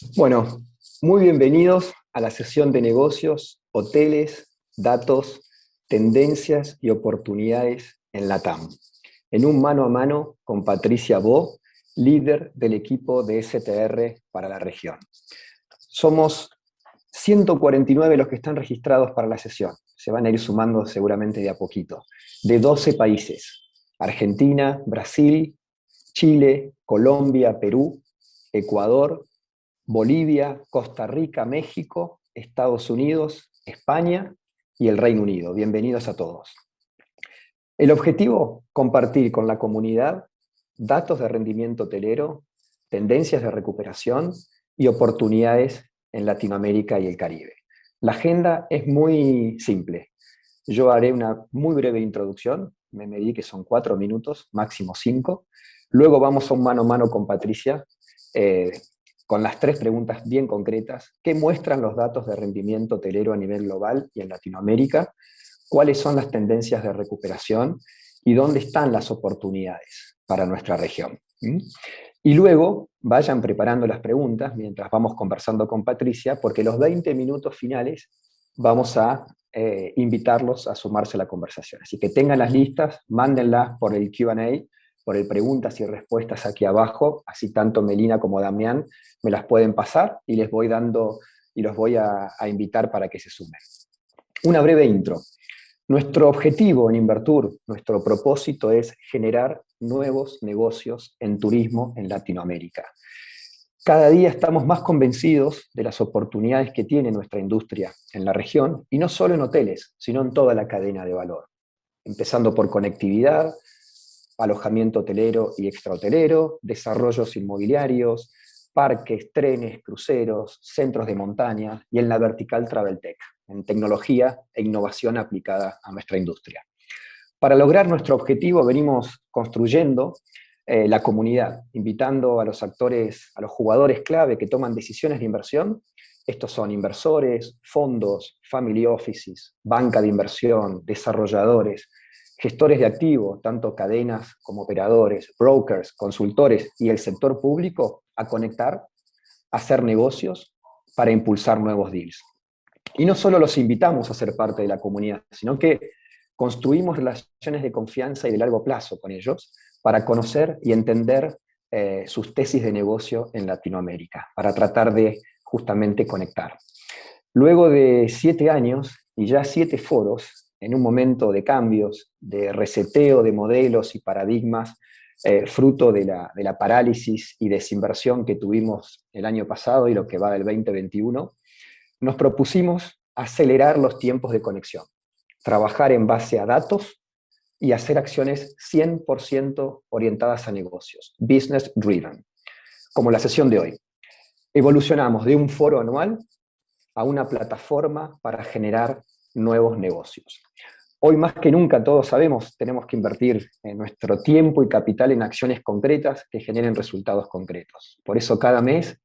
Bueno, muy bienvenidos a la sesión de negocios, hoteles, datos, tendencias y oportunidades en LATAM. En un mano a mano con Patricia Bo, líder del equipo de STR para la región. Somos 149 los que están registrados para la sesión. Se van a ir sumando seguramente de a poquito. De 12 países: Argentina, Brasil, Chile, Colombia, Perú, Ecuador, Bolivia, Costa Rica, México, Estados Unidos, España y el Reino Unido. Bienvenidos a todos. El objetivo: compartir con la comunidad datos de rendimiento hotelero, tendencias de recuperación y oportunidades en Latinoamérica y el Caribe. La agenda es muy simple. Yo haré una muy breve introducción, me medí que son 4 minutos, máximo 5. Luego vamos a un mano a mano con Patricia, con las 3 preguntas bien concretas: ¿qué muestran los datos de rendimiento hotelero a nivel global y en Latinoamérica? ¿Cuáles son las tendencias de recuperación? ¿Y dónde están las oportunidades para nuestra región? Y luego vayan preparando las preguntas mientras vamos conversando con Patricia, porque los 20 minutos finales vamos a invitarlos a sumarse a la conversación. Así que tengan las listas, mándenlas por el Q&A, por el preguntas y respuestas aquí abajo, así tanto Melina como Damián me las pueden pasar y les voy dando y los voy a invitar para que se sumen. Una breve intro. Nuestro objetivo en Invertur, nuestro propósito es generar nuevos negocios en turismo en Latinoamérica. Cada día estamos más convencidos de las oportunidades que tiene nuestra industria en la región, y no solo en hoteles, sino en toda la cadena de valor, empezando por conectividad, alojamiento hotelero y extrahotelero, desarrollos inmobiliarios, parques, trenes, cruceros, centros de montaña y en la vertical Travel Tech, en tecnología e innovación aplicada a nuestra industria. Para lograr nuestro objetivo venimos construyendo la comunidad, invitando a los actores, a los jugadores clave que toman decisiones de inversión. Estos son inversores, fondos, family offices, banca de inversión, desarrolladores, gestores de activos, tanto cadenas como operadores, brokers, consultores y el sector público, a conectar, a hacer negocios para impulsar nuevos deals. Y no solo los invitamos a ser parte de la comunidad, sino que construimos relaciones de confianza y de largo plazo con ellos para conocer y entender sus tesis de negocio en Latinoamérica, para tratar de justamente conectar. Luego de 7 años y ya 7 foros, en un momento de cambios, de reseteo de modelos y paradigmas, fruto de la parálisis y desinversión que tuvimos el año pasado y lo que va del 2021, nos propusimos acelerar los tiempos de conexión, trabajar en base a datos y hacer acciones 100% orientadas a negocios, business driven, como la sesión de hoy. Evolucionamos de un foro anual a una plataforma para generar nuevos negocios. Hoy más que nunca todos sabemos, tenemos que invertir nuestro tiempo y capital en acciones concretas que generen resultados concretos. Por eso cada mes,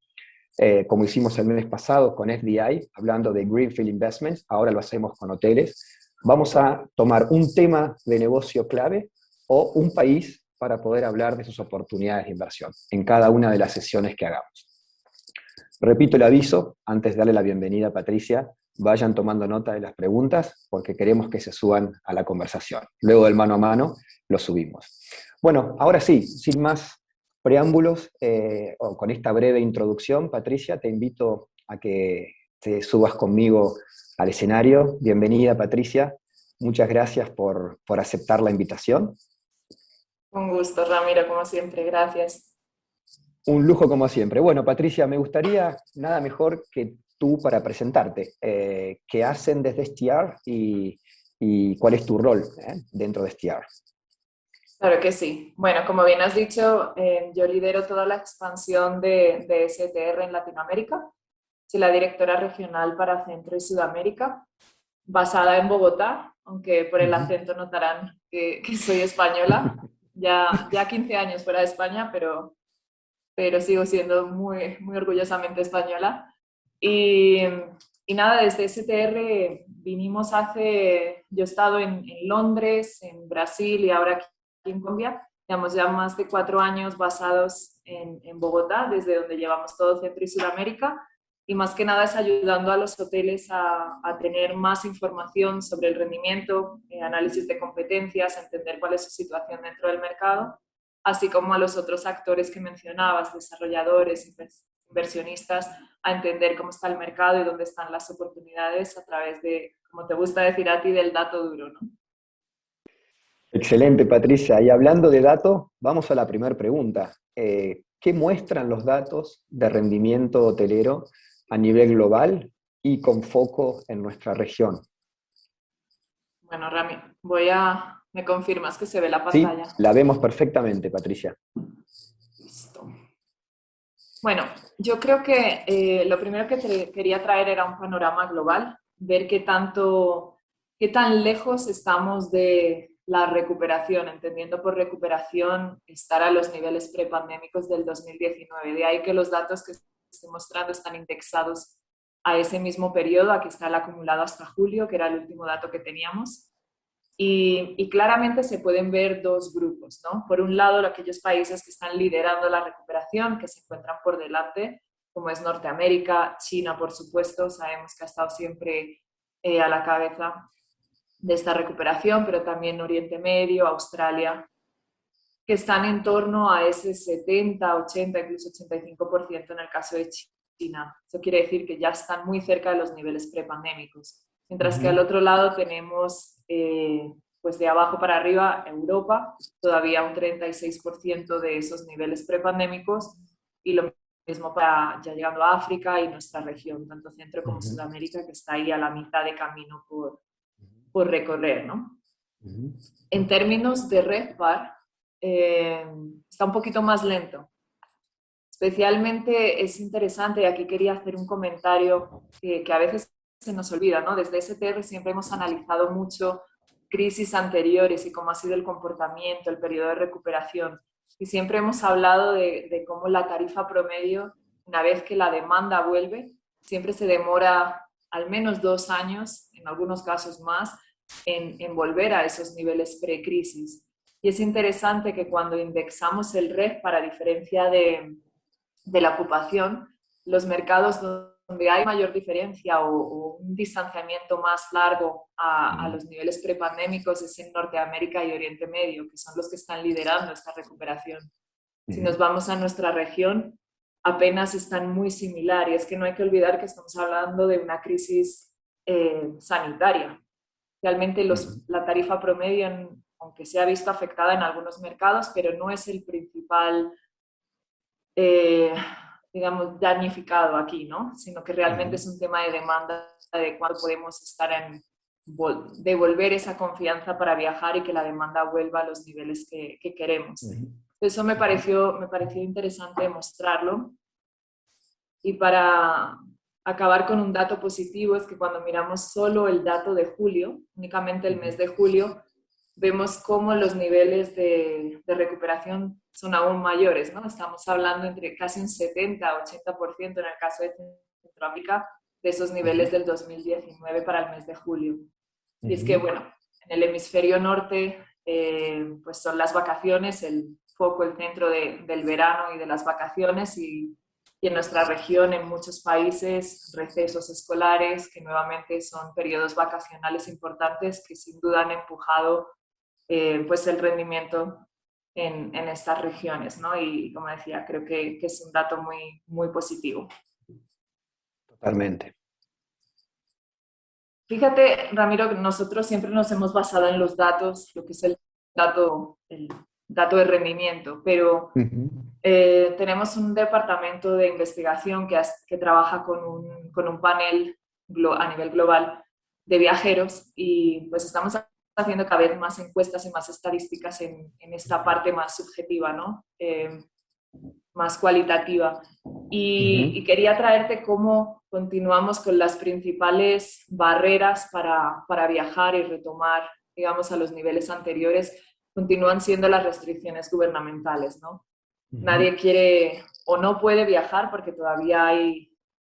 como hicimos el mes pasado con FDI, hablando de Greenfield Investments, ahora lo hacemos con hoteles, vamos a tomar un tema de negocio clave o un país para poder hablar de sus oportunidades de inversión en cada una de las sesiones que hagamos. Repito el aviso, antes de darle la bienvenida a Patricia, vayan tomando nota de las preguntas porque queremos que se suban a la conversación. Luego del mano a mano lo subimos. Bueno, ahora sí, sin más preámbulos, con esta breve introducción, Patricia, te invito a que te subas conmigo al escenario. Bienvenida, Patricia. Muchas gracias por aceptar la invitación. Un gusto, Ramiro, como siempre, gracias. Un lujo como siempre. Bueno, Patricia, me gustaría nada mejor que tú para presentarte. ¿Qué hacen desde STR y cuál es tu rol dentro de STR? Claro que sí. Bueno, como bien has dicho, yo lidero toda la expansión de STR en Latinoamérica. Soy la directora regional para Centro y Sudamérica, basada en Bogotá, aunque por el acento notarán que soy española. Ya 15 años fuera de España, pero sigo siendo muy, muy orgullosamente española. Y, y nada, desde STR vinimos yo he estado en Londres, en Brasil y ahora aquí en Colombia. Llevamos ya más de 4 años basados en Bogotá, desde donde llevamos todo Centro y Sudamérica, y más que nada es ayudando a los hoteles a tener más información sobre el rendimiento, análisis de competencias, entender cuál es su situación dentro del mercado, así como a los otros actores que mencionabas, desarrolladores, inversionistas, a entender cómo está el mercado y dónde están las oportunidades a través de, como te gusta decir a ti, del dato duro, ¿no? Excelente, Patricia. Y hablando de datos, vamos a la primera pregunta. ¿Qué muestran los datos de rendimiento hotelero a nivel global y con foco en nuestra región? Bueno, Rami, me confirmas que se ve la Sí, pantalla. la vemos perfectamente, Patricia. Listo. Bueno, yo creo que lo primero que quería traer era un panorama global, ver qué tan lejos estamos de la recuperación, entendiendo por recuperación estar a los niveles prepandémicos del 2019. De ahí que los datos que estoy mostrando están indexados a ese mismo periodo. Aquí está el acumulado hasta julio, que era el último dato que teníamos. Y claramente se pueden ver dos grupos, ¿no? Por un lado, aquellos países que están liderando la recuperación, que se encuentran por delante, como es Norteamérica, China, por supuesto, sabemos que ha estado siempre a la cabeza de esta recuperación, pero también Oriente Medio, Australia, que están en torno a ese 70, 80, incluso 85% en el caso de China. Eso quiere decir que ya están muy cerca de los niveles prepandémicos. Mientras que al otro lado tenemos, pues de abajo para arriba, Europa, todavía un 36% de esos niveles prepandémicos, y lo mismo para ya llegando a África y nuestra región, tanto Centro como Sudamérica, que está ahí a la mitad de camino por recorrer, ¿no? En términos de RevPAR, está un poquito más lento. Especialmente es interesante, y aquí quería hacer un comentario que a veces se nos olvida, ¿no? Desde STR siempre hemos analizado mucho crisis anteriores y cómo ha sido el comportamiento, el periodo de recuperación. Y siempre hemos hablado de cómo la tarifa promedio, una vez que la demanda vuelve, siempre se demora al menos 2 años, en algunos casos más, en volver a esos niveles pre-crisis. Y es interesante que cuando indexamos el REF, para diferencia de la ocupación, los mercados donde hay mayor diferencia o un distanciamiento más largo a los niveles prepandémicos es en Norteamérica y Oriente Medio, que son los que están liderando esta recuperación. Si nos vamos a nuestra región, apenas están muy similar, y es que no hay que olvidar que estamos hablando de una crisis sanitaria. Realmente la tarifa promedio, aunque se ha visto afectada en algunos mercados, pero no es el principal, digamos, damnificado aquí, ¿no? Sino que realmente es un tema de demanda, de cuándo podemos estar en devolver esa confianza para viajar y que la demanda vuelva a los niveles que queremos. Eso me pareció interesante mostrarlo. Y para acabar con un dato positivo es que cuando miramos solo el dato de julio, únicamente el mes de julio, vemos cómo los niveles de recuperación son aún mayores, ¿no? Estamos hablando entre casi un 70-80% en el caso de Centroamérica, de esos niveles del 2019 para el mes de julio. Y es que, bueno, en el hemisferio norte, pues son las vacaciones, el foco, el centro del verano y de las vacaciones, y en nuestra región, en muchos países, recesos escolares, que nuevamente son periodos vacacionales importantes que sin duda han empujado pues el rendimiento en estas regiones, ¿no? Y como decía, creo que es un dato muy, muy positivo. Totalmente. Fíjate, Ramiro, que nosotros siempre nos hemos basado en los datos, lo que es el dato de rendimiento, pero tenemos un departamento de investigación que trabaja con un panel a nivel global de viajeros, y pues estamos haciendo cada vez más encuestas y más estadísticas en esta parte más subjetiva, ¿no? Más cualitativa. Y quería traerte cómo continuamos con las principales barreras para viajar y retomar, digamos, a los niveles anteriores. Continúan siendo las restricciones gubernamentales, ¿no? Nadie quiere o no puede viajar porque todavía hay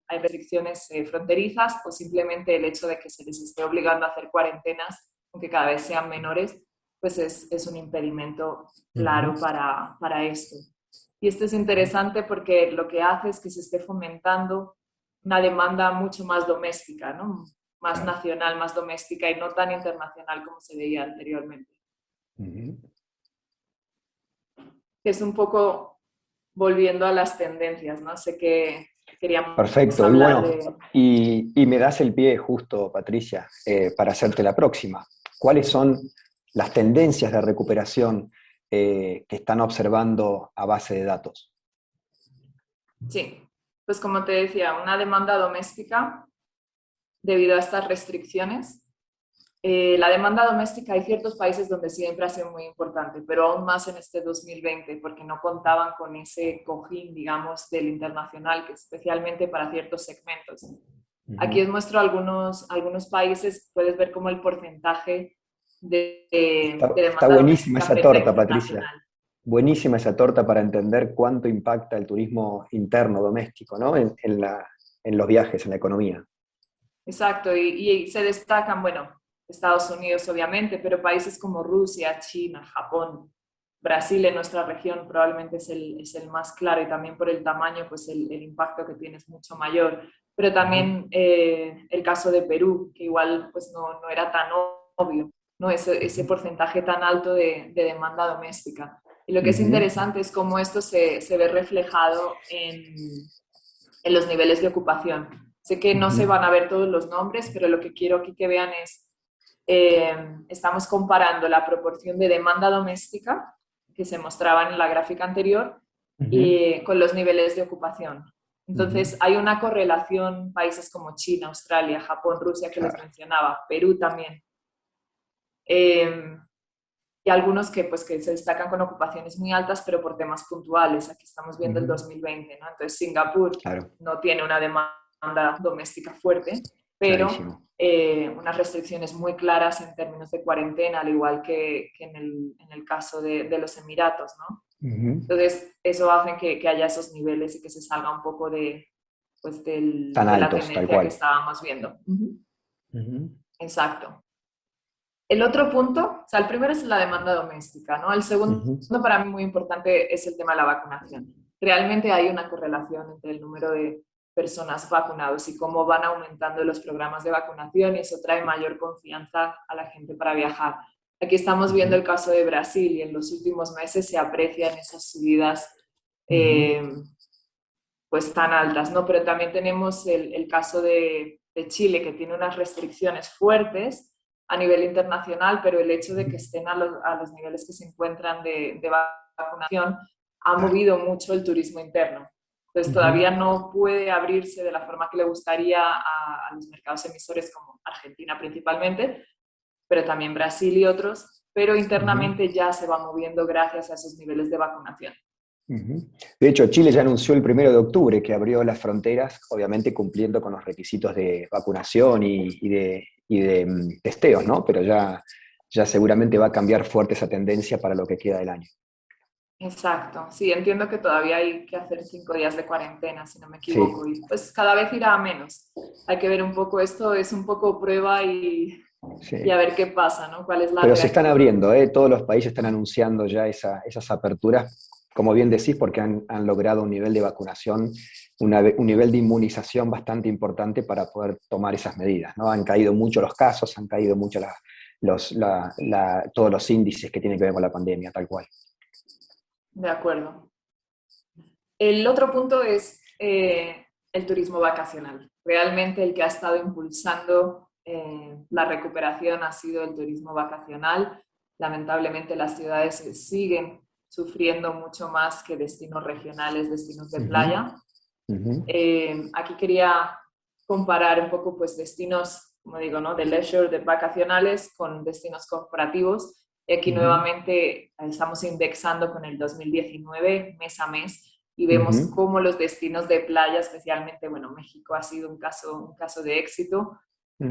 restricciones fronterizas, o simplemente el hecho de que se les esté obligando a hacer cuarentenas, aunque cada vez sean menores, pues es un impedimento claro para esto. Y esto es interesante porque lo que hace es que se esté fomentando una demanda mucho más doméstica, ¿no? Más Claro. nacional, más doméstica y no tan internacional como se veía anteriormente. Ujú. Que es un poco volviendo a las tendencias, ¿no? Sé que queríamos Perfecto. Y hablar bueno, de... y me das el pie justo, Patricia, para hacerte la próxima. ¿Cuáles son las tendencias de recuperación que están observando a base de datos? Sí, pues como te decía, una demanda doméstica debido a estas restricciones. La demanda doméstica, hay ciertos países donde siempre ha sido muy importante, pero aún más en este 2020, porque no contaban con ese cojín, digamos, del internacional, que especialmente para ciertos segmentos. Aquí os Ujú. muestro algunos países, puedes ver como el porcentaje de Está demanda buenísima doméstica esa frente a torta, Patricia. internacional. Buenísima esa torta para entender cuánto impacta el turismo interno doméstico, ¿no? En los viajes, en la economía. Exacto, y se destacan, bueno, Estados Unidos obviamente, pero países como Rusia, China, Japón, Brasil en nuestra región probablemente es el más claro y también por el tamaño, pues el impacto que tiene es mucho mayor. Pero Ujú. también el caso de Perú, que igual pues no era tan obvio, ¿no? Ese Ujú. porcentaje tan alto de demanda doméstica. Y lo que es Ujú. interesante es cómo esto se ve reflejado en los niveles de ocupación. Sé que no se Ujú. van a ver todos los nombres, pero lo que quiero aquí que vean es, estamos comparando la proporción de demanda doméstica que se mostraba en la gráfica anterior Ujú. y con los niveles de ocupación. Ujú. Entonces, hay una correlación, países como China, Australia, Japón, Rusia, que les Claro. mencionaba, Perú también, eh, y algunos que, pues, que se destacan con ocupaciones muy altas, pero por temas puntuales. Aquí estamos viendo el Ujú. 2020, ¿no? Entonces, Singapur Claro, no tiene una demanda doméstica fuerte, pero clarísimo. unas restricciones muy claras en términos de cuarentena, al igual que en el caso de los Emiratos, ¿no? Ujú. Entonces, eso hace que haya esos niveles y que se salga un poco pues Tan de la altos, tal tendencia que cual. estábamos viendo. Ujú. Ujú. Exacto. El otro punto, o sea, el primero es la demanda doméstica, ¿no? El segundo Ujú. para mí muy importante es el tema de la vacunación. Realmente hay una correlación entre el número de personas vacunadas y cómo van aumentando los programas de vacunación y eso trae mayor confianza a la gente para viajar. Aquí estamos viendo Ujú. el caso de Brasil y en los últimos meses se aprecian esas subidas Ujú. eh, pues tan altas, ¿no? Pero también tenemos el caso de Chile, que tiene unas restricciones fuertes a nivel internacional, pero el hecho de que estén a los niveles que se encuentran de vacunación ha Claro. movido mucho el turismo interno. Entonces Ujú. todavía no puede abrirse de la forma que le gustaría a los mercados emisores como Argentina principalmente, pero también Brasil y otros, pero Ujú. internamente ya se va moviendo gracias a esos niveles de vacunación. Ujú. De hecho, Chile ya anunció el 1 de octubre que abrió las fronteras, obviamente cumpliendo con los requisitos de vacunación y de testeos, ¿no? Pero ya seguramente va a cambiar fuerte esa tendencia para lo que queda del año. Exacto, sí, entiendo que todavía hay que hacer 5 días de cuarentena, si no me Sí, equivoco, y pues cada vez irá a menos. Hay que ver un poco esto, es un poco prueba y a sí. ver qué pasa, ¿no? ¿Cuál es la Pero se están reacción? abriendo, ¿eh? Todos los países están anunciando ya esas aperturas, como bien decís, porque han logrado un nivel de vacunación, un nivel de inmunización bastante importante para poder tomar esas medidas, ¿no? Han caído mucho los casos, han caído mucho todos los índices que tienen que ver con la pandemia, tal cual. De acuerdo. El otro punto es el turismo vacacional. Realmente el que ha estado impulsando la recuperación ha sido el turismo vacacional. Lamentablemente las ciudades siguen sufriendo mucho más que destinos regionales, destinos de Ujú. playa. Ujú. Aquí quería comparar un poco pues destinos, como digo, ¿no? De leisure, de vacacionales con destinos corporativos. Y aquí Ujú. nuevamente estamos indexando con el 2019 mes a mes y vemos Ujú. cómo los destinos de playa, especialmente, bueno, México ha sido un caso de éxito, Ujú.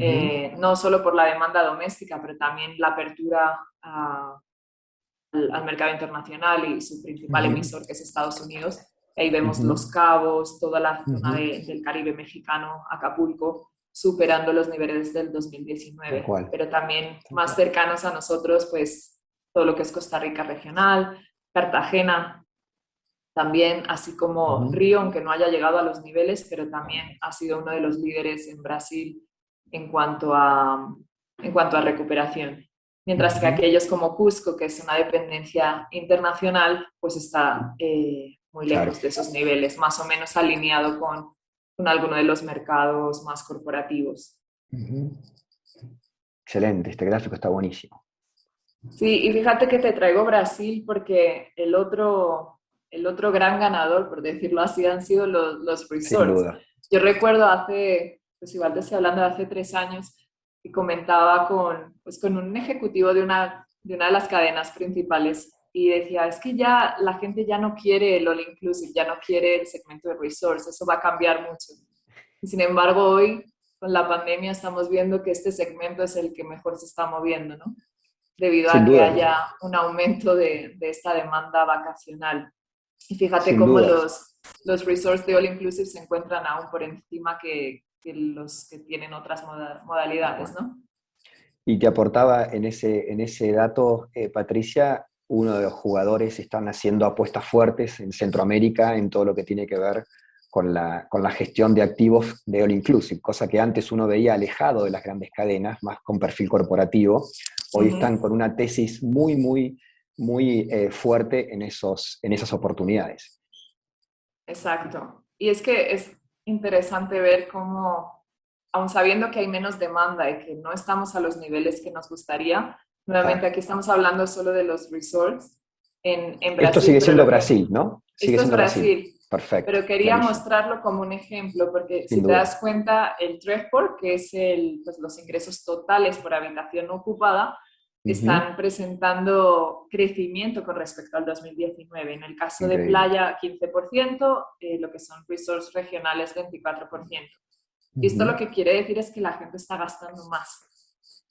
no solo por la demanda doméstica, pero también la apertura al mercado internacional y su principal Ujú. emisor, que es Estados Unidos. Ahí vemos Ujú. Los Cabos, toda la zona Ujú. del Caribe mexicano, Acapulco, superando los niveles del Tal 2019, cual, pero también tal más cual. cercanos a nosotros, pues todo lo que es Costa Rica regional, Cartagena. También, así como Ujú, Río, aunque no haya llegado a los niveles, pero también ha sido uno de los líderes en Brasil en cuanto a, en cuanto a recuperación. Mientras que ujú. aquellos como Cusco, que es una dependencia internacional, pues está muy Claro. lejos de esos niveles, más o menos alineado con alguno de los mercados más corporativos. Ujú. Excelente, este gráfico está buenísimo. Sí, y fíjate que te traigo Brasil porque el otro gran ganador, por decirlo así, han sido los Sin resorts. duda. Yo recuerdo hace, pues igual te estoy hablando de hace 3 años, y comentaba con, pues con un ejecutivo de una de las cadenas principales y decía, es que ya la gente ya no quiere el all inclusive, ya no quiere el segmento de resorts, eso va a cambiar mucho. Y sin embargo, hoy con la pandemia estamos viendo que este segmento es el que mejor se está moviendo, ¿no? Debido Sin a que duda. haya un aumento de esta demanda vacacional. Y fíjate Sin cómo duda. los resorts de All Inclusive se encuentran aún por encima que los que tienen otras Tal modalidades, cual. ¿no? Y te aportaba en ese dato, Patricia, uno de los jugadores están haciendo apuestas fuertes en Centroamérica en todo lo que tiene que ver con la gestión de activos de All Inclusive, cosa que antes uno veía alejado de las grandes cadenas, más con perfil corporativo. Hoy están Ujú. con una tesis muy fuerte en esas oportunidades. Exacto. Y es que es interesante ver cómo, aun sabiendo que hay menos demanda y que no estamos a los niveles que nos gustaría, nuevamente Claro. aquí estamos hablando solo de los resorts en Esto Brasil, sigue pero siendo lo que Brasil, ¿no? Sigue esto es siendo Brasil. Brasil, Perfecto, pero quería clarísimo. mostrarlo como un ejemplo, porque Sin si te duda. das cuenta, el TREVPOR, que es pues, los ingresos totales por habitación ocupada, Ujú. están presentando crecimiento con respecto al 2019. En el caso de Increíble. playa, 15%, lo que son resorts regionales, 24%. Y esto lo Ujú. que quiere decir es que la gente está gastando más.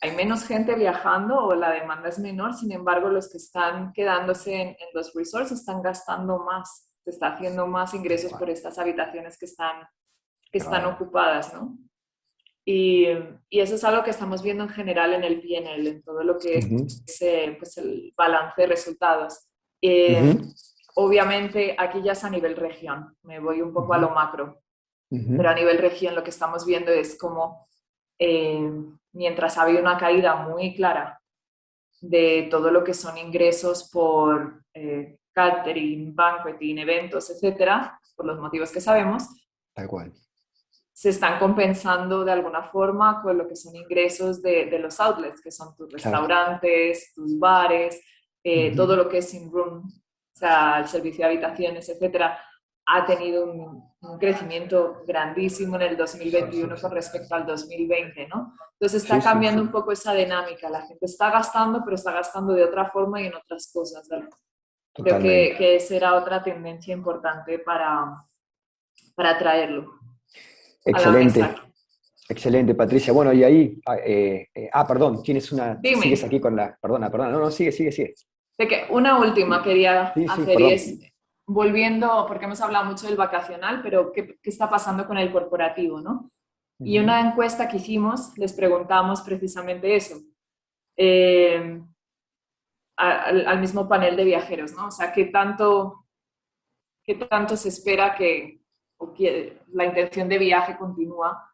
Hay menos gente viajando o la demanda es menor, sin embargo, los que están quedándose en los resorts están gastando más, se está haciendo más Tal ingresos cual. por estas habitaciones que Qué están bárbaro. ocupadas, ¿no? Y, y eso es algo que estamos viendo en general en el P&L, en todo lo que Ujú, es pues el balance de resultados. Eh, ujú, Obviamente, aquí ya es a nivel región, me voy un poco a ujú, lo macro, pero a ujú. nivel región lo que estamos viendo es como eh, mientras había una caída muy clara de todo lo que son ingresos por catering, banqueting, eventos, etcétera, por los motivos que sabemos, Tal cual. se están compensando de alguna forma con lo que son ingresos de los outlets, que son tus Claro. restaurantes, tus bares, todo Ujú. lo que es in-room, o sea, el servicio de habitaciones, etcétera, ha tenido un crecimiento grandísimo en el Sí, sí, 2021 sí. con respecto al 2020, ¿no? Entonces Sí, está sí, cambiando sí. un poco esa dinámica. La gente está gastando, pero está gastando de otra forma y en otras cosas, ¿verdad? Creo Totalmente. que será otra tendencia importante para traerlo a la mesa. Excelente. Excelente, Patricia. Bueno, y ahí, perdón, tienes sigues Dime, aquí con perdona, no, no, sigue. de que una última quería Sí, sí, hacer y perdón. es, volviendo, porque hemos hablado mucho del vacacional, pero ¿qué está pasando con el corporativo, no? Y Ujú, una encuesta que hicimos, les preguntamos precisamente eso, eh, al mismo panel de viajeros, ¿no? O sea, qué tanto se espera o que la intención de viaje continúa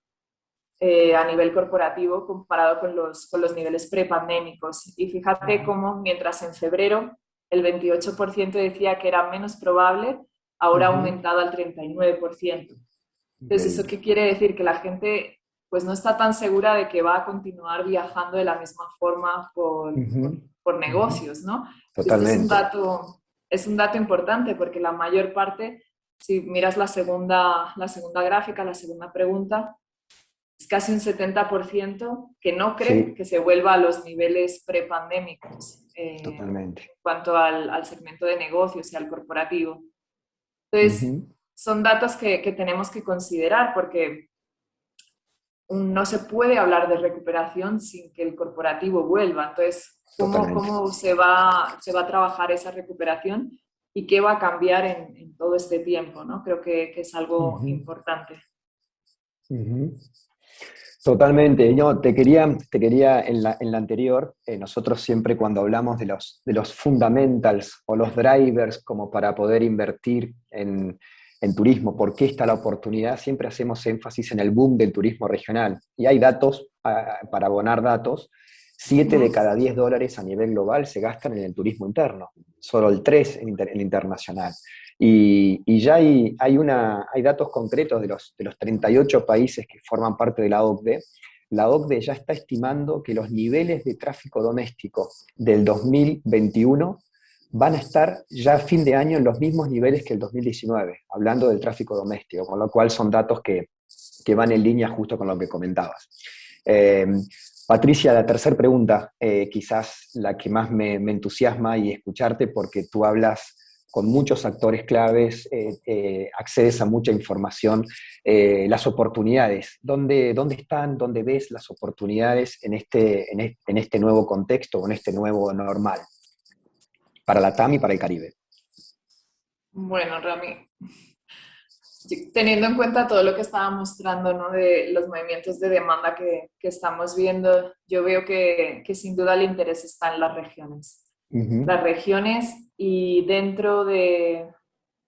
a nivel corporativo comparado con los niveles prepandémicos. Y fíjate ujú, cómo mientras en febrero el 28% decía que era menos probable, ahora ha ujú. aumentado al 39%. Entonces, ¿eso Increíble. qué quiere decir? Que la gente pues no está tan segura de que va a continuar viajando de la misma forma Ujú, por ujú. negocios, ¿no? Esto Totalmente. es un dato importante porque la mayor parte, si miras la segunda gráfica, la segunda pregunta, es casi un 70% que no cree Sí, que se vuelva a los niveles prepandémicos totalmente. en cuanto al segmento de negocios y al corporativo. Entonces, Ujú, son datos que tenemos que considerar porque no se puede hablar de recuperación sin que el corporativo vuelva. Entonces, totalmente. cómo se va a trabajar esa recuperación y qué va a cambiar en todo este tiempo, ¿no? Creo que es algo Ujú, importante. ujú. Totalmente. No, te quería en la anterior, nosotros siempre cuando hablamos de los fundamentals o los drivers como para poder invertir en turismo, ¿por qué está la oportunidad? Siempre hacemos énfasis en el boom del turismo regional. Y hay datos, para abonar datos, 7 de cada 10 dólares a nivel global se gastan en el turismo interno, solo el 3 en el internacional. Y ya hay datos concretos de los 38 países que forman parte de la OCDE. La OCDE ya está estimando que los niveles de tráfico doméstico del 2021 van a estar ya a fin de año en los mismos niveles que el 2019, hablando del tráfico doméstico, con lo cual son datos que van en línea justo con lo que comentabas. Eh, Patricia, la tercera pregunta, quizás la que más me entusiasma y escucharte porque tú hablas con muchos actores claves, accedes a mucha información, las oportunidades. ¿Dónde están, dónde ves las oportunidades en este nuevo contexto, en este nuevo normal, para la TAM y para el Caribe? Bueno, Rami, sí, teniendo en cuenta todo lo que estaba mostrando, ¿no? De los movimientos de demanda que estamos viendo, yo veo que sin duda el interés está en las regiones. Ujú, Las regiones y dentro de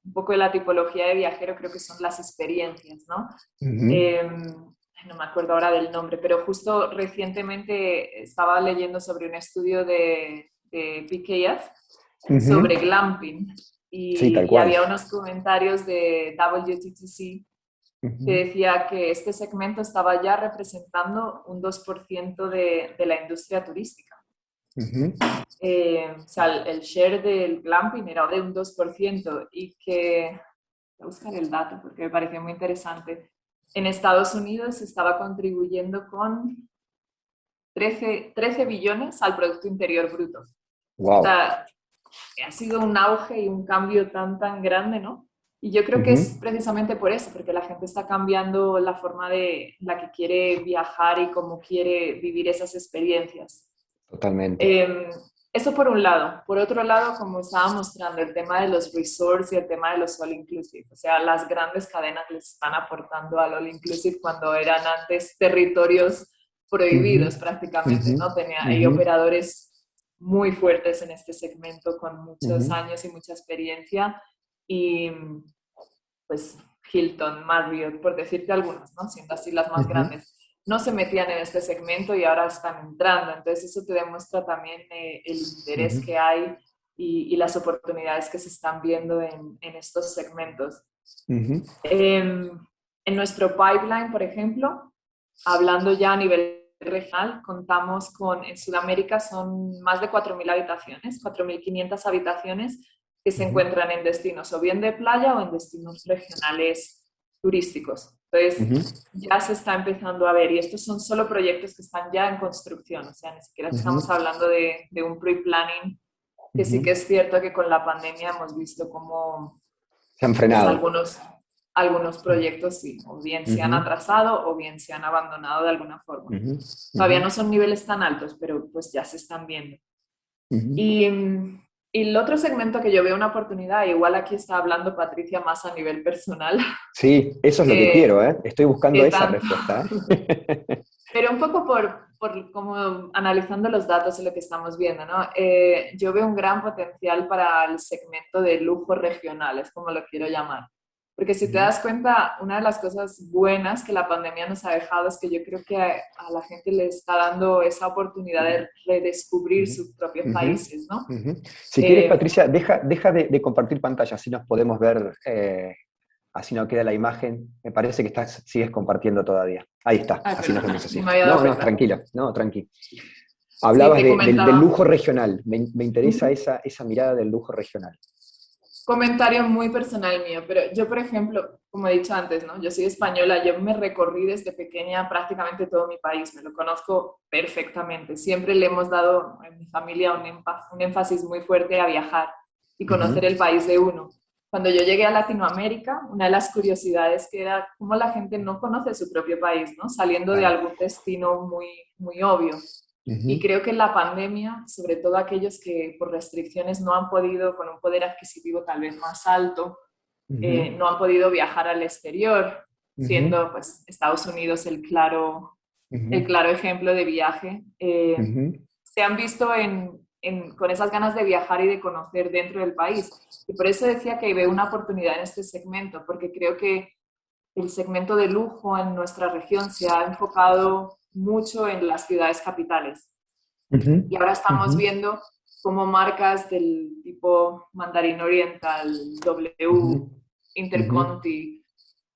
un poco de la tipología de viajero creo que son las experiencias, ¿no? ujú, Eh, no me acuerdo ahora del nombre, pero justo recientemente estaba leyendo sobre un estudio de PKF ujú. sobre glamping Sí, tal y cual. había unos comentarios de WTTC que Ujú, decía que este segmento estaba ya representando un 2% de la industria turística. ujú, O sea, el share del glamping era de un 2% y que, voy a buscar el dato porque me pareció muy interesante, en Estados Unidos estaba contribuyendo con 13 billones al Producto Interior Bruto. O wow. sea, ha sido un auge y un cambio tan grande, ¿no? Y yo creo que Ujú, es precisamente por eso, porque la gente está cambiando la forma de la que quiere viajar y cómo quiere vivir esas experiencias. totalmente. Eh, Eso por un lado. Por otro lado, como estaba mostrando, el tema de los resorts y el tema de los all inclusive. O sea, las grandes cadenas les están aportando al all inclusive cuando eran antes territorios Ujú, prohibidos prácticamente, ujú, ¿no? Hay ujú, operadores muy fuertes en este segmento con muchos ujú, años y mucha experiencia. Y pues Hilton, Marriott, por decirte algunas, ¿no? Siendo así las más ujú, grandes, no se metían en este segmento y ahora están entrando. Entonces eso te demuestra también el interés ujú, que hay y las oportunidades que se están viendo en estos segmentos. ujú, En nuestro pipeline, por ejemplo, hablando ya a nivel regional, contamos con, en Sudamérica son más de 4.000 habitaciones, 4.500 habitaciones que se ujú, encuentran en destinos o bien de playa o en destinos regionales turísticos. Entonces, ujú, ya se está empezando a ver, y estos son solo proyectos que están ya en construcción, o sea, ni siquiera ujú, estamos hablando de un pre-planning, que sí que ujú. es cierto que con la pandemia hemos visto cómo Se han pues frenado. algunos proyectos sí, o bien se han Ujú, atrasado o bien se han abandonado de alguna forma. ujú, ujú, Todavía no son niveles tan altos, pero pues ya se están viendo. ujú. Y, y el otro segmento que yo veo una oportunidad, igual aquí está hablando Patricia más a nivel personal, Sí, eso es lo que que, quiero, ¿eh? Estoy buscando que esa tanto, respuesta, ¿eh? pero un poco por como analizando los datos y lo que estamos viendo, ¿no? Yo veo un gran potencial para el segmento de lujo regional, es como lo quiero llamar. Porque si te Ujú, das cuenta, una de las cosas buenas que la pandemia nos ha dejado es que yo creo que a la gente le está dando esa oportunidad de redescubrir ujú, sus propios ujú, países, ¿no? ujú. Si quieres, Eh, Patricia, deja de compartir pantalla, así nos podemos ver, así no queda la imagen. Me parece que sigues compartiendo todavía. Ahí está, Ay, así nos perdona, vemos no así. me había dado No, no, cuenta. tranquila, no, tranqui. Sí, Hablabas te del comentaba. lujo regional. Me interesa Ujú. esa mirada del lujo regional. Comentario muy personal mío, pero yo, por ejemplo, como he dicho antes, ¿no? Yo soy española, yo me recorrí desde pequeña prácticamente todo mi país, me lo conozco perfectamente. Siempre le hemos dado en mi familia un énfasis muy fuerte a viajar y conocer Ujú, el país de uno. Cuando yo llegué a Latinoamérica, una de las curiosidades que era cómo la gente no conoce su propio país, ¿no? Saliendo de claro. algún destino muy obvio. Y Ujú, creo que en la pandemia, sobre todo aquellos que por restricciones no han podido, con un poder adquisitivo tal vez más alto, ujú, no han podido viajar al exterior, ujú, siendo pues Estados Unidos el claro, el Ujú, claro ejemplo de viaje. ujú, Se han visto con esas ganas de viajar y de conocer dentro del país. Y por eso decía que veo una oportunidad en este segmento, porque creo que el segmento de lujo en nuestra región se ha enfocado mucho en las ciudades capitales. ujú, Y ahora estamos ujú, viendo cómo marcas del tipo Mandarin Oriental, ujú, W, ujú, Interconti,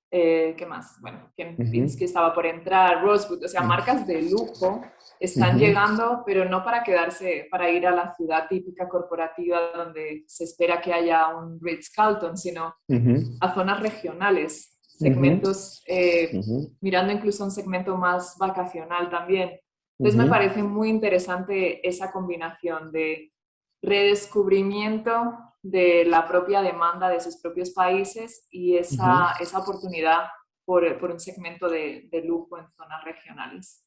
¿qué más? Bueno, ujú, Kempinski estaba por entrar, Rosewood, o sea, marcas de lujo están ujú, llegando, pero no para quedarse, para ir a la ciudad típica corporativa donde se espera que haya un Ritz-Carlton, sino ujú, a zonas regionales, ujú, segmentos, ujú, mirando incluso un segmento más vacacional también. Entonces me ujú, parece muy interesante esa combinación de redescubrimiento de la propia demanda de sus propios países y ujú. esa oportunidad por un segmento de lujo en zonas regionales.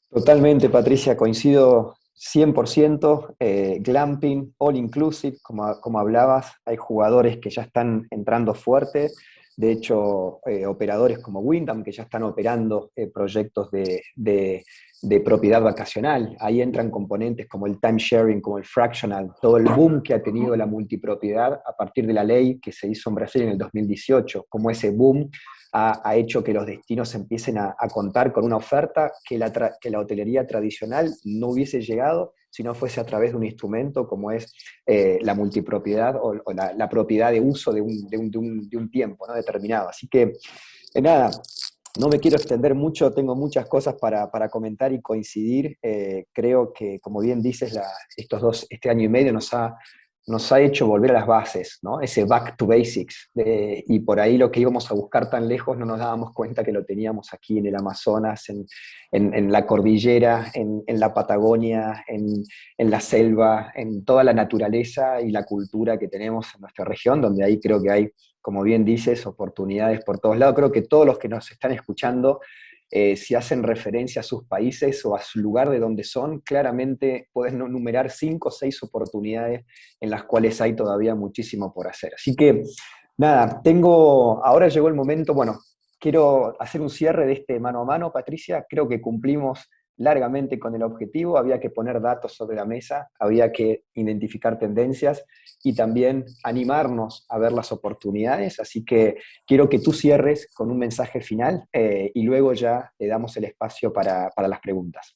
Totalmente, Patricia, coincido 100%. Glamping, all inclusive, como hablabas, hay jugadores que ya están entrando fuerte. De hecho, operadores como Wyndham que ya están operando proyectos de propiedad vacacional. Ahí entran componentes como el time sharing, como el fractional, todo el boom que ha tenido la multipropiedad a partir de la ley que se hizo en Brasil en el 2018, como ese boom ha hecho que los destinos empiecen a contar con una oferta que la hotelería tradicional no hubiese llegado si no fuese a través de un instrumento como es la multipropiedad o la propiedad de uso de un tiempo, ¿no?, determinado. Así que, nada, no me quiero extender mucho, tengo muchas cosas para comentar y coincidir. Creo que, como bien dices, este año y medio nos ha hecho volver a las bases, ¿no? Ese back to basics. Y por ahí lo que íbamos a buscar tan lejos no nos dábamos cuenta que lo teníamos aquí en el Amazonas, en la cordillera, en la Patagonia, en la selva, en toda la naturaleza y la cultura que tenemos en nuestra región, donde ahí creo que hay, como bien dices, oportunidades por todos lados. Creo que todos los que nos están escuchando, si hacen referencia a sus países o a su lugar de donde son, claramente pueden numerar 5 o 6 oportunidades en las cuales hay todavía muchísimo por hacer. Así que, nada, ahora llegó el momento, bueno, quiero hacer un cierre de este mano a mano, Patricia. Creo que cumplimos largamente con el objetivo, había que poner datos sobre la mesa, había que identificar tendencias y también animarnos a ver las oportunidades. Así que quiero que tú cierres con un mensaje final y luego ya le damos el espacio para las preguntas.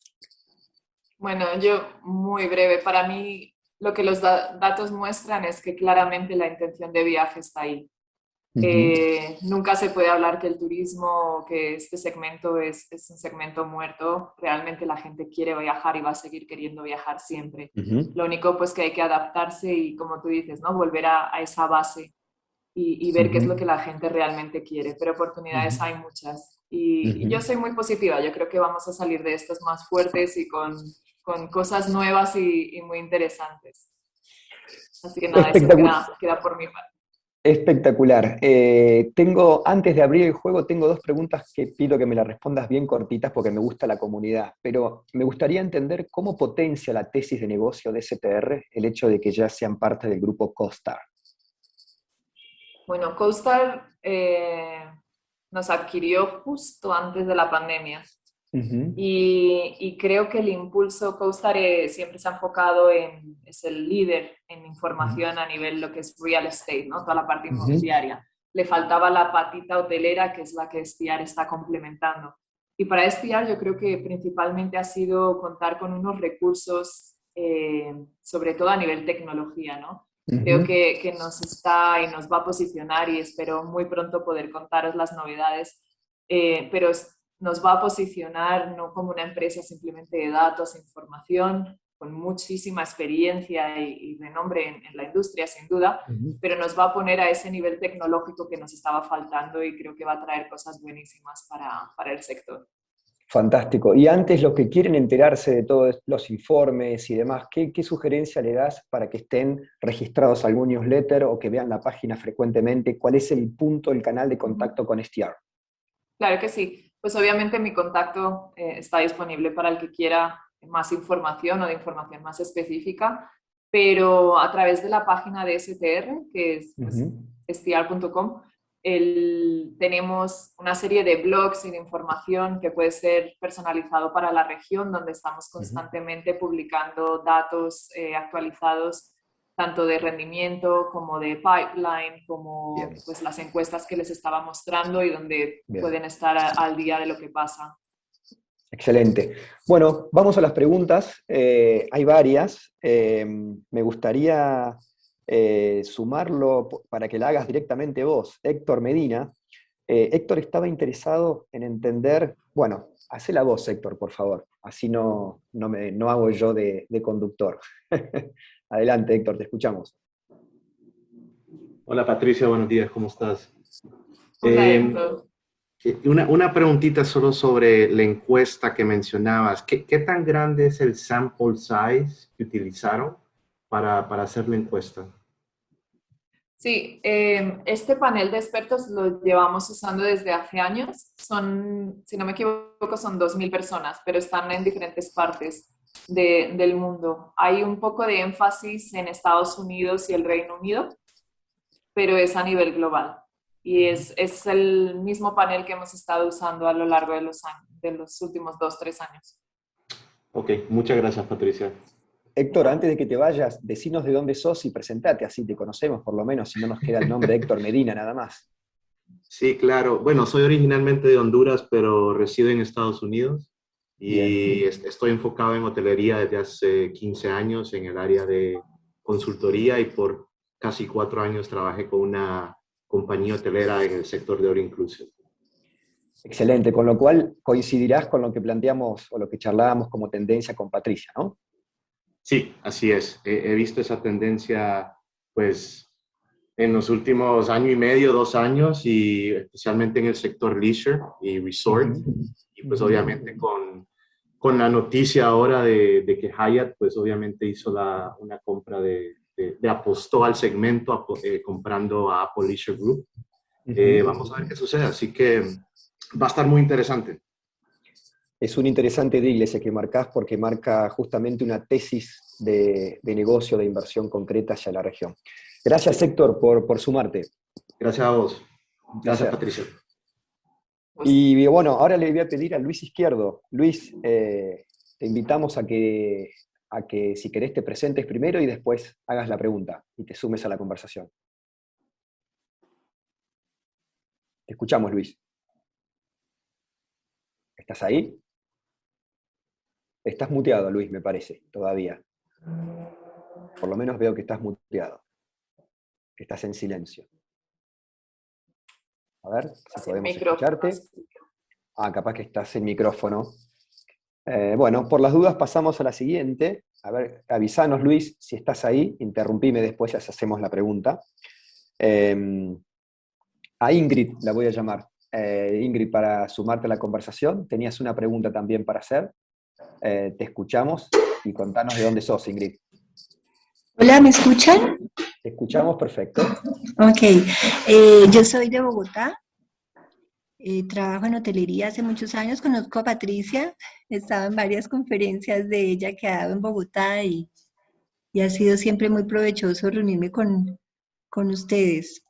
Bueno, yo muy breve. Para mí, lo que los datos muestran es que claramente la intención de viaje está ahí. Uh -huh, Nunca se puede hablar que el turismo, que este segmento es un segmento muerto. Realmente la gente quiere viajar y va a seguir queriendo viajar siempre. uh -huh, Lo único pues que hay que adaptarse y, como tú dices, ¿no?, volver a esa base y uh ver qué es -huh, lo que la gente realmente quiere. Pero uh oportunidades -huh, hay muchas. uh Y -huh. yo soy muy positiva. Yo creo que vamos a salir de estos más fuertes y con cosas nuevas y muy interesantes. Así que nada, eso Espectacular. queda por mi parte. Espectacular. Antes de abrir el juego, tengo 2 preguntas que pido que me las respondas bien cortitas porque me gusta la comunidad, pero me gustaría entender cómo potencia la tesis de negocio de STR el hecho de que ya sean parte del grupo CoStar. Bueno, CoStar nos adquirió justo antes de la pandemia Ujú, y creo que el impulso CoStar siempre se ha enfocado es el líder en ujú, información a nivel lo que es real estate, ¿no?, toda la parte ujú, inmobiliaria. Le faltaba la patita hotelera, que es la que Stiar está complementando. Y para Stiar yo creo que principalmente ha sido contar con unos recursos, sobre todo a nivel tecnología, ¿no? Creo ujú, que nos está y nos va a posicionar y espero muy pronto poder contaros las novedades, pero nos va a posicionar no como una empresa simplemente de datos e información, con muchísima experiencia y renombre en la industria, sin duda, ujú. pero nos va a poner a ese nivel tecnológico que nos estaba faltando y creo que va a traer cosas buenísimas para el sector. Fantástico. Y antes, los que quieren enterarse de todos los informes y demás, ¿qué sugerencia le das para que estén registrados a algún newsletter o que vean la página frecuentemente? ¿Cuál es el punto, el canal de Uh -huh. contacto con STR? Claro que sí. Pues obviamente mi contacto está disponible para el que quiera más información o de información más específica, pero a través de la página de STR, que es pues, Ujú, estiar.com, Tenemos una serie de blogs y de información que puede ser personalizado para la región, donde estamos constantemente publicando datos actualizados, tanto de rendimiento como de pipeline, como pues, las encuestas que les estaba mostrando y donde pueden estar al día de lo que pasa. Excelente. Bueno, vamos a las preguntas. Hay varias. Me gustaría sumarlo para que la hagas directamente vos, Héctor Medina. Héctor estaba interesado en entender, bueno, hacela vos, Héctor, por favor, así no hago yo de conductor. Adelante, Héctor, te escuchamos. Hola Patricia, buenos días, ¿cómo estás? Hola, Héctor. Una preguntita solo sobre la encuesta que mencionabas. ¿Qué tan grande es el sample size que utilizaron para hacer la encuesta? Sí, este panel de expertos lo llevamos usando desde hace años. Son, si no me equivoco, son 2.000 personas, pero están en diferentes partes del mundo. Hay un poco de énfasis en Estados Unidos y el Reino Unido, pero es a nivel global. Y es el mismo panel que hemos estado usando a lo largo de los últimos 2-3 años. Ok, muchas gracias, Patricia. Héctor, antes de que te vayas, decinos de dónde sos y presentate, así te conocemos por lo menos, si no nos queda el nombre de Héctor Medina nada más. Sí, claro. Bueno, soy originalmente de Honduras, pero resido en Estados Unidos y estoy enfocado en hotelería desde hace 15 años en el área de consultoría y por casi 4 años trabajé con una compañía hotelera en el sector de All Inclusive. Excelente, con lo cual coincidirás con lo que planteamos o lo que charlábamos como tendencia con Patricia, ¿no? Sí, así es. He visto esa tendencia, pues, en los últimos año y medio, 2 años, y especialmente en el sector leisure y resort. Y pues obviamente con la noticia ahora de que Hyatt, pues obviamente hizo una compra apostó al segmento comprando a Apple Leisure Group. Vamos a ver qué sucede. Así que va a estar muy interesante. Es un interesante deal ese que marcás porque marca justamente una tesis de negocio, de inversión concreta hacia la región. Gracias, Héctor, por sumarte. Gracias a vos. Gracias, Patricia. Y bueno, ahora le voy a pedir a Luis Izquierdo. Luis, te invitamos a que si querés te presentes primero y después hagas la pregunta y te sumes a la conversación. Te escuchamos, Luis. ¿Estás ahí? Estás muteado, Luis, me parece, todavía. Por lo menos veo que estás muteado, que estás en silencio. A ver si podemos escucharte. Ah, capaz que estás en micrófono. Bueno, por las dudas pasamos a la siguiente. A ver, avisanos, Luis, si estás ahí, interrumpime después y hacemos la pregunta. A Ingrid la voy a llamar. Ingrid, para sumarte a la conversación, tenías una pregunta también para hacer. Te escuchamos y contanos de dónde sos, Ingrid. Hola, ¿me escuchan? Te escuchamos perfecto. Ok, yo soy de Bogotá, trabajo en hotelería hace muchos años, conozco a Patricia, he estado en varias conferencias de ella que ha dado en Bogotá y ha sido siempre muy provechoso reunirme con ustedes.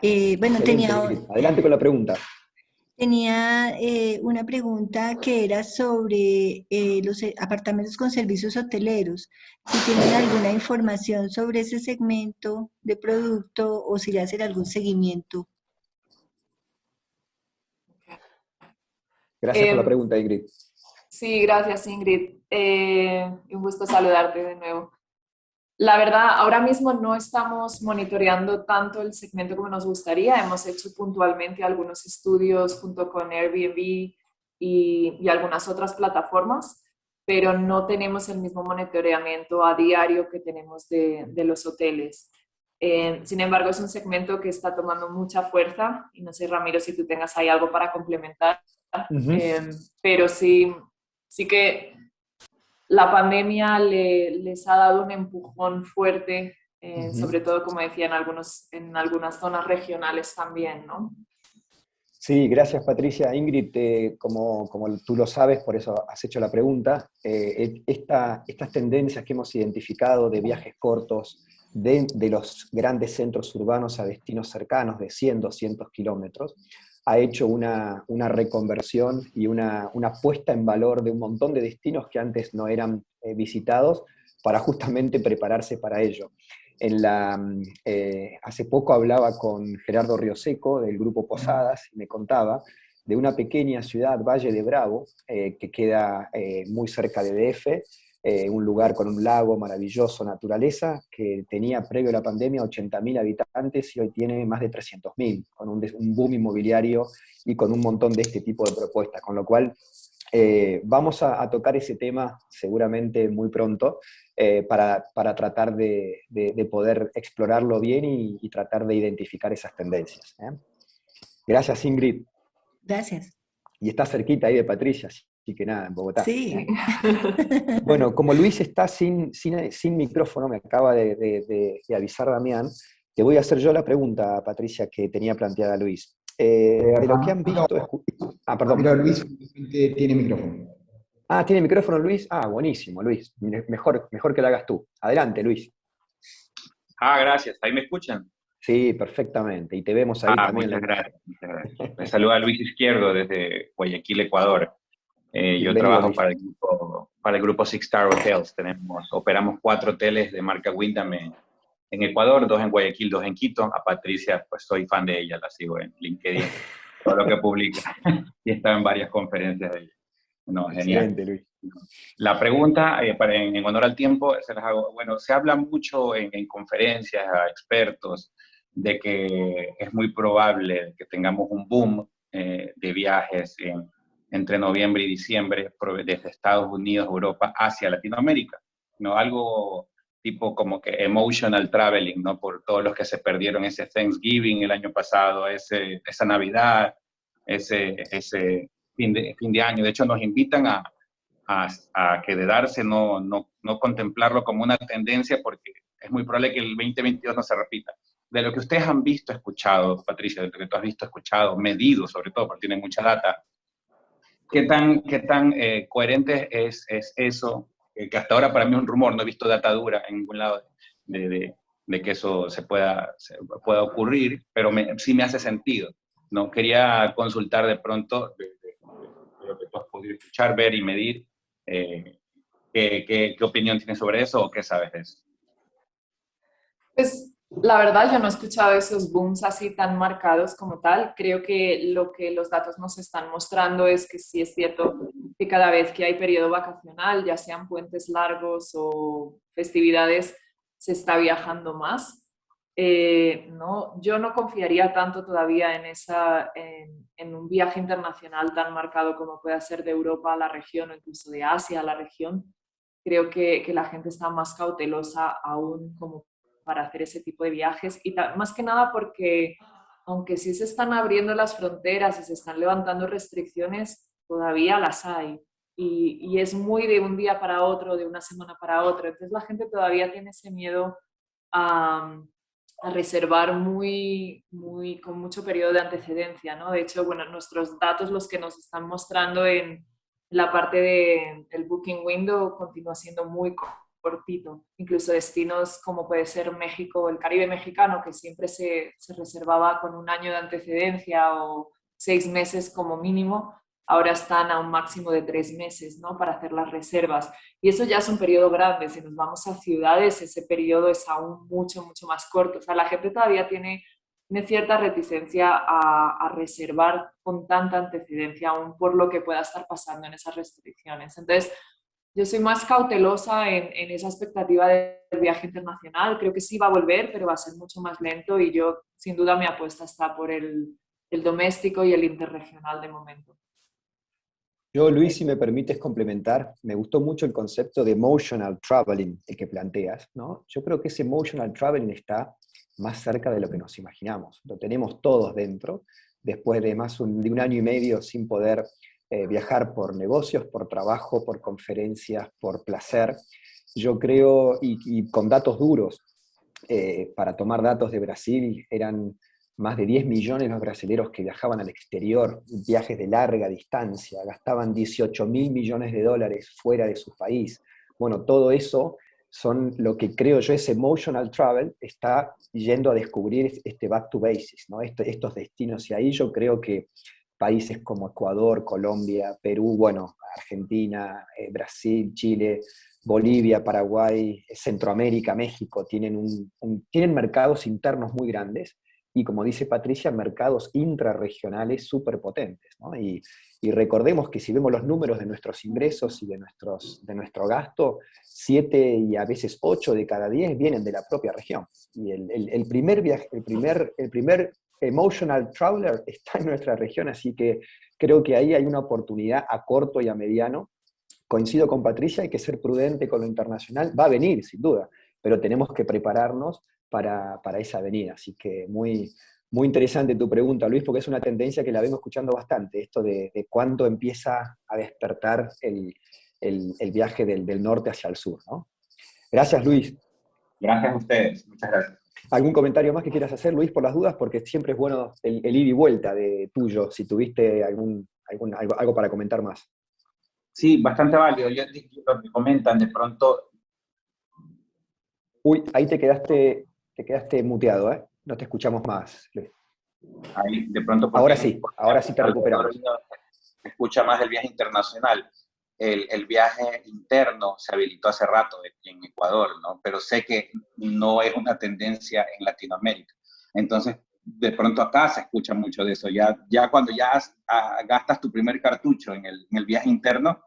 Bueno, Excelente, adelante con la pregunta. Tenía una pregunta que era sobre los apartamentos con servicios hoteleros. Si tienen alguna información sobre ese segmento de producto o si le hacen algún seguimiento. Gracias por la pregunta, Ingrid. Sí, gracias, Ingrid. Un gusto saludarte de nuevo. La verdad, ahora mismo no estamos monitoreando tanto el segmento como nos gustaría. Hemos hecho puntualmente algunos estudios junto con Airbnb y algunas otras plataformas, pero no tenemos el mismo monitoreamiento a diario que tenemos de los hoteles. Sin embargo, es un segmento que está tomando mucha fuerza y no sé, Ramiro, si tú tengas ahí algo para complementar, pero sí que la pandemia les ha dado un empujón fuerte, sobre todo, como decía, en algunas zonas regionales también, ¿no? Sí, gracias, Patricia. Ingrid, como tú lo sabes, por eso has hecho la pregunta, estas tendencias que hemos identificado de viajes cortos, de los grandes centros urbanos a destinos cercanos de 100, 200 kilómetros, ha hecho una reconversión y una puesta en valor de un montón de destinos que antes no eran visitados para justamente prepararse para ello. Hace poco hablaba con Gerardo Rioseco del Grupo Posadas y me contaba de una pequeña ciudad, Valle de Bravo, que queda muy cerca de DF, un lugar con un lago maravilloso, naturaleza, que tenía previo a la pandemia 80.000 habitantes y hoy tiene más de 300.000, con un boom inmobiliario y con un montón de este tipo de propuestas, con lo cual vamos a tocar ese tema seguramente muy pronto para tratar de poder explorarlo bien y tratar de identificar esas tendencias. Gracias, Ingrid. Gracias. Y está cerquita ahí de Patricia, así que nada, en Bogotá. Sí. Bueno, como Luis está sin micrófono, me acaba de avisar Damián, te voy a hacer yo la pregunta, Patricia, que tenía planteada Luis. De lo que han visto... perdón. Pero Luis tiene micrófono. ¿Tiene micrófono Luis? Buenísimo, Luis. Mejor que lo hagas tú. Adelante, Luis. Gracias. ¿Ahí me escuchan? Sí, perfectamente. Y te vemos ahí también. Muchas gracias. Me saluda Luis Izquierdo desde Guayaquil, Ecuador. Yo Bienvenido, trabajo Luis. para el grupo Six Star Hotels. Operamos 4 hoteles de marca Wyndham en Ecuador, 2 en Guayaquil, 2 en Quito. A Patricia, pues soy fan de ella, la sigo en LinkedIn, todo lo que publica. Y he estado en varias conferencias de ella. No, genial. Excelente, Luis. La pregunta, en honor al tiempo, se las hago. Bueno, se habla mucho en conferencias a expertos de que es muy probable que tengamos un boom de viajes entre noviembre y diciembre desde Estados Unidos, Europa, hacia Latinoamérica, ¿no? Algo tipo como que emotional traveling, ¿no? Por todos los que se perdieron ese Thanksgiving el año pasado, esa Navidad, ese fin de año. De hecho, nos invitan a quedarse, no contemplarlo como una tendencia, porque es muy probable que el 2022 no se repita. De lo que ustedes han visto, escuchado, Patricia, de lo que tú has visto, escuchado, medido sobre todo, porque tiene mucha data, ¿qué tan coherente es eso? Que hasta ahora para mí es un rumor, no he visto data dura en ningún lado de que eso se pueda ocurrir, pero sí me hace sentido, ¿no? Quería consultar de pronto, de lo que tú has podido escuchar, ver y medir, ¿qué opinión tienes sobre eso o qué sabes de eso? Pues la verdad yo no he escuchado esos booms así tan marcados como tal. Creo que lo que los datos nos están mostrando es que sí es cierto que cada vez que hay periodo vacacional, ya sean puentes largos o festividades, se está viajando más. No, yo no confiaría tanto todavía en un viaje internacional tan marcado como pueda ser de Europa a la región o incluso de Asia a la región. Creo que la gente está más cautelosa aún como para hacer ese tipo de viajes y más que nada porque aunque sí se están abriendo las fronteras y se están levantando restricciones, todavía las hay y es muy de un día para otro, de una semana para otra, entonces la gente todavía tiene ese miedo a reservar con mucho periodo de antecedencia, ¿no? De hecho, bueno, nuestros datos, los que nos están mostrando en la parte del booking window, continúa siendo muy cortito. Incluso destinos como puede ser México o el Caribe mexicano, que siempre se reservaba con un año de antecedencia o 6 meses como mínimo, ahora están a un máximo de 3 meses, ¿no? Para hacer las reservas. Y eso ya es un periodo grande. Si nos vamos a ciudades, ese periodo es aún mucho, mucho más corto. O sea, la gente todavía tiene cierta reticencia a reservar con tanta antecedencia, aún por lo que pueda estar pasando en esas restricciones. Entonces, yo soy más cautelosa en esa expectativa del viaje internacional. Creo que sí va a volver, pero va a ser mucho más lento y yo, sin duda, mi apuesta está por el doméstico y el interregional de momento. Yo, Luis, si me permites complementar, me gustó mucho el concepto de emotional traveling, el que planteas, ¿no? Yo creo que ese emotional traveling está más cerca de lo que nos imaginamos. Lo tenemos todos dentro, después de más de un año y medio sin poder viajar por negocios, por trabajo, por conferencias, por placer. Yo creo, y con datos duros, para tomar datos de Brasil, eran más de 10 millones los brasileños que viajaban al exterior, viajes de larga distancia, gastaban 18.000 millones de dólares fuera de su país. Bueno, todo eso son lo que creo yo es emotional travel, está yendo a descubrir este back to basics, ¿no? Estos destinos, y ahí yo creo que países como Ecuador, Colombia, Perú, bueno, Argentina, Brasil, Chile, Bolivia, Paraguay, Centroamérica, México, tienen mercados internos muy grandes, y como dice Patricia, mercados intrarregionales súper potentes, ¿no? Y recordemos que si vemos los números de nuestros ingresos y de nuestro gasto, 7 y a veces 8 de cada 10 vienen de la propia región. Y el primer viaje, el primer emotional traveler está en nuestra región, así que creo que ahí hay una oportunidad a corto y a mediano. Coincido con Patricia, hay que ser prudente con lo internacional, va a venir sin duda, pero tenemos que prepararnos para esa venida. Así que muy, muy interesante tu pregunta, Luis, porque es una tendencia que la vengo escuchando bastante, esto de cuándo empieza a despertar el viaje del norte hacia el sur, ¿no? Gracias, Luis. Gracias a ustedes, muchas gracias. ¿Algún comentario más que quieras hacer, Luis, por las dudas? Porque siempre es bueno el ida y vuelta de tuyo, si tuviste algo para comentar más. Sí, bastante válido. Lo que comentan, de pronto. Uy, ahí te quedaste muteado, ¿eh? No te escuchamos más, Luis. Ahí, de pronto, Ahora sí te recuperamos. Se escucha más el viaje internacional. El viaje interno se habilitó hace rato en Ecuador, ¿no? Pero sé que no es una tendencia en Latinoamérica. Entonces, de pronto acá se escucha mucho de eso. Ya cuando gastas tu primer cartucho en el viaje interno,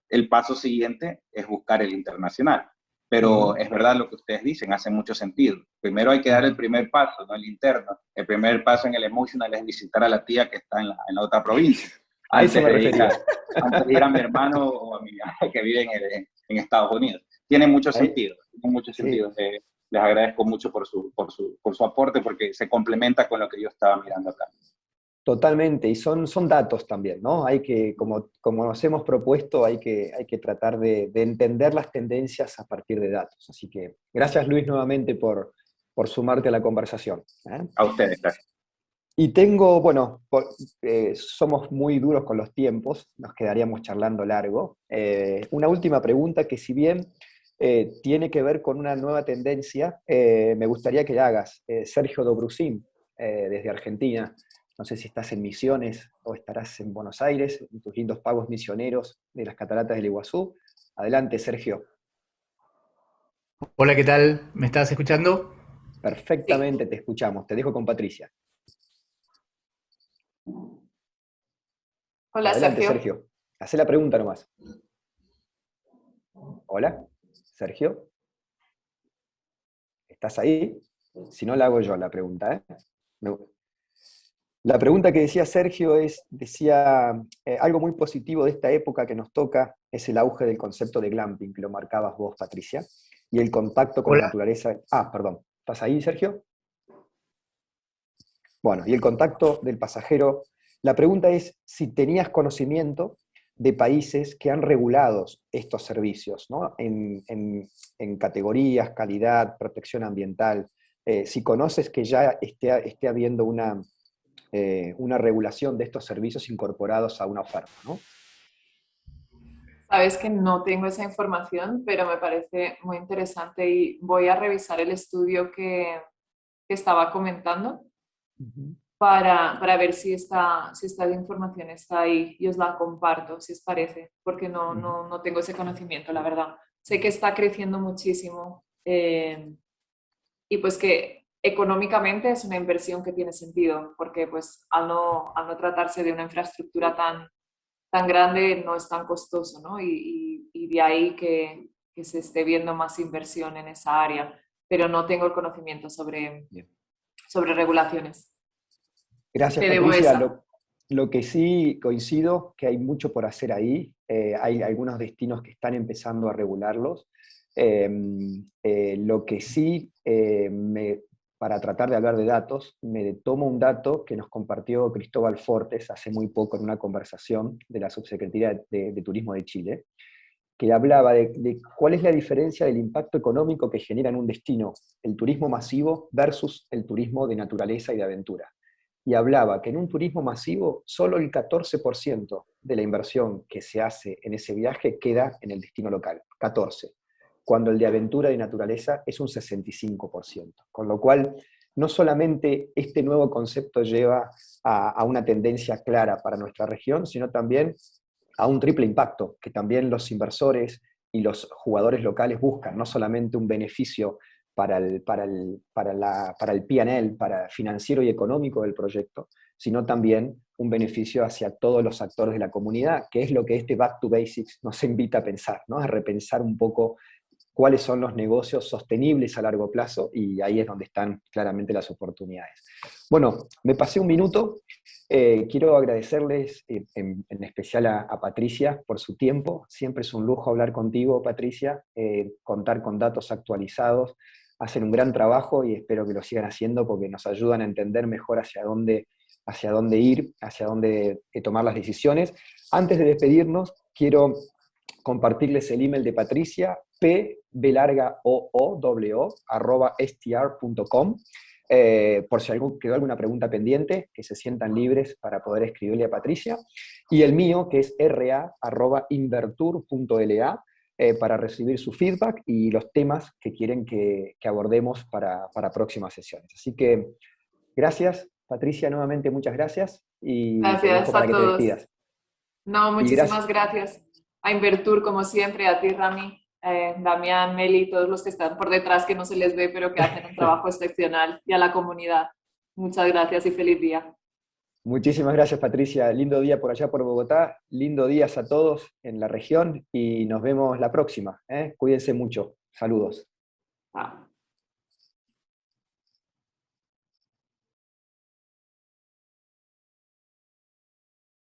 el paso siguiente es buscar el internacional. Pero es verdad lo que ustedes dicen, hace mucho sentido. Primero hay que dar el primer paso, no el interno. El primer paso en el emotional es visitar a la tía que está en la otra provincia. A eso me refería. Antes de ir a mi hermano o a mi que vive en Estados Unidos. Tiene mucho sentido. Sí. Les agradezco mucho por su aporte, porque se complementa con lo que yo estaba mirando acá. Totalmente, y son datos también, ¿no? Hay que, como nos hemos propuesto, hay que tratar de entender las tendencias a partir de datos. Así que gracias, Luis, nuevamente por sumarte a la conversación, ¿eh? A ustedes, gracias. Y tengo, bueno, somos muy duros con los tiempos, nos quedaríamos charlando largo. Una última pregunta que, si bien tiene que ver con una nueva tendencia, me gustaría que la hagas. Sergio Dobrusin, desde Argentina. No sé si estás en Misiones o estarás en Buenos Aires, en tus lindos pagos misioneros de las cataratas del Iguazú. Adelante, Sergio. Hola, ¿qué tal? ¿Me estás escuchando? Perfectamente, te escuchamos. Te dejo con Patricia. Hola, Adelante, Sergio. Sergio. Hacé la pregunta nomás. Hola, Sergio. ¿Estás ahí? Si no, la hago yo la pregunta, ¿eh? La pregunta que decía Sergio decía, algo muy positivo de esta época que nos toca es el auge del concepto de glamping, que lo marcabas vos, Patricia, y el contacto con la Hola. naturaleza. Ah, perdón. ¿Estás ahí, Sergio? Bueno, y el contacto del pasajero. La pregunta es si tenías conocimiento de países que han regulado estos servicios, ¿no? En categorías, calidad, protección ambiental. Si conoces que ya esté habiendo una regulación de estos servicios incorporados a una oferta, ¿no? Sabes que no tengo esa información, pero me parece muy interesante y voy a revisar el estudio que estaba comentando para ver si esta información está ahí y os la comparto, si os parece, porque no tengo ese conocimiento, la verdad. Sé que está creciendo muchísimo y pues que económicamente es una inversión que tiene sentido, porque pues al no tratarse de una infraestructura tan grande no es tan costoso, ¿no? Y de ahí que se esté viendo más inversión en esa área, pero no tengo el conocimiento sobre regulaciones. Gracias, Te debo Patricia. esa. Lo que sí coincido, que hay mucho por hacer ahí. Hay algunos destinos que están empezando a regularlos. Lo que sí, para tratar de hablar de datos, me tomo un dato que nos compartió Cristóbal Fortes hace muy poco en una conversación de la Subsecretaría de Turismo de Chile, que hablaba de cuál es la diferencia del impacto económico que genera en un destino el turismo masivo versus el turismo de naturaleza y de aventura. Y hablaba que en un turismo masivo solo el 14% de la inversión que se hace en ese viaje queda en el destino local, 14%. cuando el de aventura y naturaleza es un 65%. Con lo cual, no solamente este nuevo concepto lleva a una tendencia clara para nuestra región, sino también a un triple impacto, que también los inversores y los jugadores locales buscan, no solamente un beneficio para el P&L, para financiero y económico del proyecto, sino también un beneficio hacia todos los actores de la comunidad, que es lo que este Back to Basics nos invita a pensar, ¿no? A repensar un poco cuáles son los negocios sostenibles a largo plazo, y ahí es donde están claramente las oportunidades. Bueno, me pasé un minuto. Quiero agradecerles en especial a Patricia por su tiempo. Siempre es un lujo hablar contigo, Patricia, contar con datos actualizados. Hacen un gran trabajo y espero que lo sigan haciendo porque nos ayudan a entender mejor hacia dónde ir, hacia dónde tomar las decisiones. Antes de despedirnos, quiero compartirles el email de Patricia, pblargaoo@str.com. Por si quedó alguna pregunta pendiente, que se sientan libres para poder escribirle a Patricia. Y el mío, que es ra@invertur.la, para recibir su feedback y los temas que quieren que abordemos para próximas sesiones. Así que gracias, Patricia, nuevamente muchas gracias. Y te dejo Gracias para a que te todos. despidas. No, Y muchísimas gracias a Invertur, como siempre, a ti, Rami, Damián, Meli, todos los que están por detrás, que no se les ve, pero que hacen un trabajo excepcional, y a la comunidad. Muchas gracias y feliz día. Muchísimas gracias, Patricia. Lindo día por allá por Bogotá. Lindo día a todos en la región y nos vemos la próxima. Cuídense mucho. Saludos. Chao.